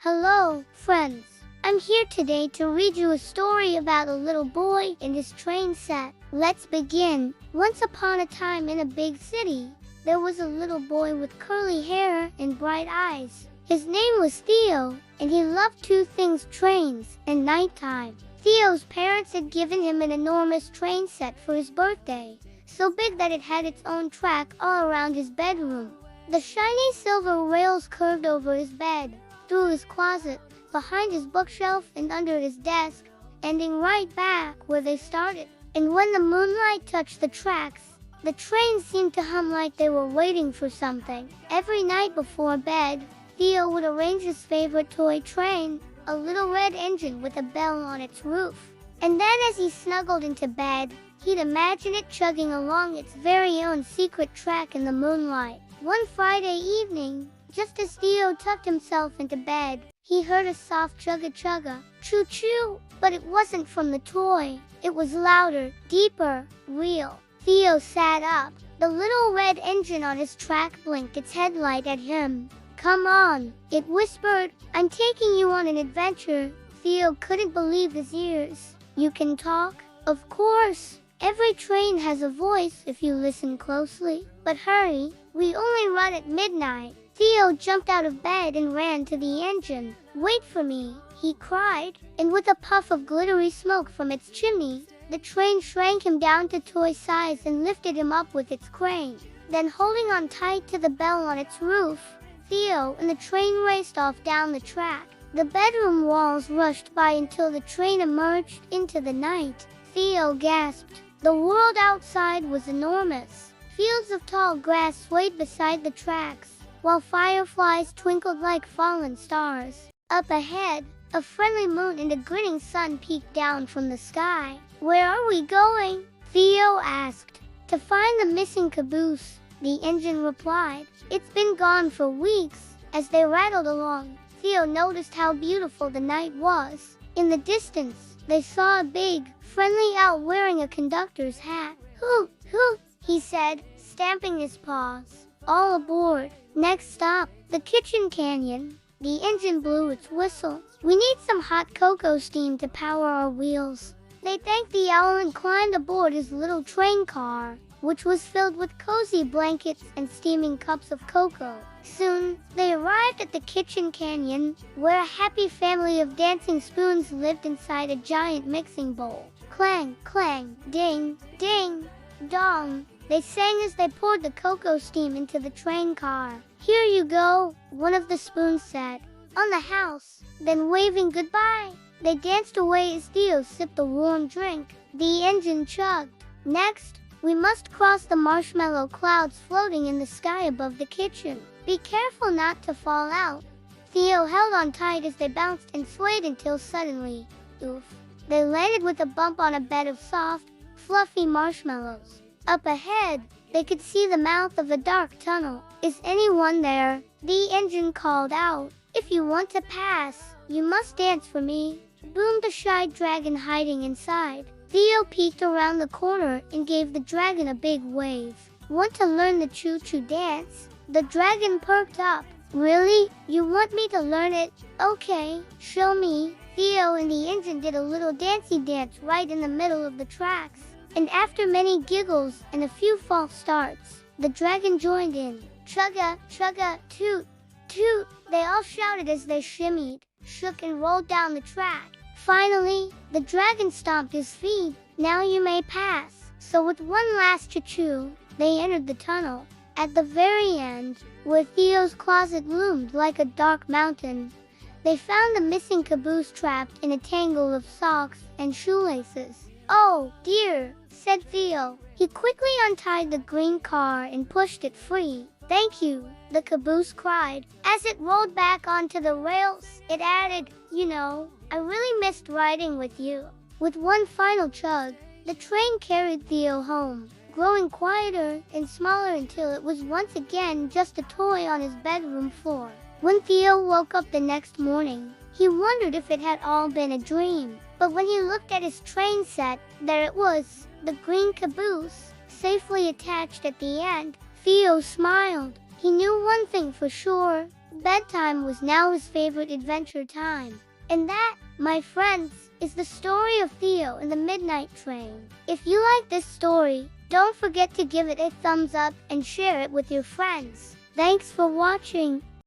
Hello, friends. I'm here today to read you a story about a little boy and his train set. Let's begin. Once upon a time in a big city, there was a little boy with curly hair and bright eyes. His name was Theo, and he loved two things: trains and nighttime. Theo's parents had given him an enormous train set for his birthday, so big that it had its own track all around his bedroom. The shiny silver rails curved over his bed, through his closet, behind his bookshelf, and under his desk, ending right back where they started. And when the moonlight touched the tracks, the trains seemed to hum like they were waiting for something. Every night before bed, Theo would arrange his favorite toy train, a little red engine with a bell on its roof. And then as he snuggled into bed, he'd imagine it chugging along its very own secret track in the moonlight. One Friday evening, just as Theo tucked himself into bed, he heard a soft chugga-chugga, choo-choo, but it wasn't from the toy. It was louder, deeper, real. Theo sat up. The little red engine on his track blinked its headlight at him. "Come on," it whispered. "I'm taking you on an adventure." Theo couldn't believe his ears. "You can talk?" "Of course. Every train has a voice if you listen closely. But hurry, we only run at midnight." Theo jumped out of bed and ran to the engine. "Wait for me," he cried, and with a puff of glittery smoke from its chimney, the train shrank him down to toy size and lifted him up with its crane. Then, holding on tight to the bell on its roof, Theo and the train raced off down the track. The bedroom walls rushed by until the train emerged into the night. Theo gasped. The world outside was enormous. Fields of tall grass swayed beside the tracks, while fireflies twinkled like fallen stars. Up ahead, a friendly moon and a grinning sun peeked down from the sky. "Where are we going?" Theo asked. "To find the missing caboose," the engine replied. "It's been gone for weeks." As they rattled along, Theo noticed how beautiful the night was. In the distance, they saw a big, friendly owl wearing a conductor's hat. "Hoot, hoot," he said, stamping his paws. "All aboard." Next stop, the kitchen canyon. The engine blew its whistle. "We need some hot cocoa steam to power our wheels." They thanked the owl and climbed aboard his little train car, which was filled with cozy blankets and steaming cups of cocoa. Soon, they arrived at the kitchen canyon, where a happy family of dancing spoons lived inside a giant mixing bowl. Clang, clang, ding, ding, dong, they sang as they poured the cocoa steam into the train car. "Here you go," one of the spoons said, "on the house." Then, waving goodbye, they danced away as Theo sipped the warm drink. The engine chugged. "Next, we must cross the marshmallow clouds floating in the sky above the kitchen. Be careful not to fall out." Theo held on tight as they bounced and swayed until suddenly, oof, they landed with a bump on a bed of soft, fluffy marshmallows. Up ahead, they could see the mouth of a dark tunnel. "Is anyone there?" the engine called out. "If you want to pass, you must dance for me," boomed a shy dragon hiding inside. Theo peeked around the corner and gave the dragon a big wave. "Want to learn the choo-choo dance?" The dragon perked up. "Really? You want me to learn it? Okay, show me." Theo and the engine did a little dancey dance right in the middle of the tracks. And after many giggles and a few false starts, the dragon joined in. "Chugga, chugga, toot, toot," they all shouted as they shimmied, shook, and rolled down the track. Finally, the dragon stomped his feet. "Now you may pass." So with one last choo-choo, they entered the tunnel. At the very end, where Theo's closet loomed like a dark mountain, they found the missing caboose trapped in a tangle of socks and shoelaces. "Oh, dear," said Theo. He quickly untied the green car and pushed it free. "Thank you," the caboose cried. As it rolled back onto the rails, it added, "You know, I really missed riding with you." With one final chug, the train carried Theo home, growing quieter and smaller until it was once again just a toy on his bedroom floor. When Theo woke up the next morning, he wondered if it had all been a dream. But when he looked at his train set, there it was, the green caboose, safely attached at the end. Theo smiled. He knew one thing for sure: bedtime was now his favorite adventure time. And that, my friends, is the story of Theo and the Midnight Train. If you like this story, don't forget to give it a thumbs up and share it with your friends. Thanks for watching.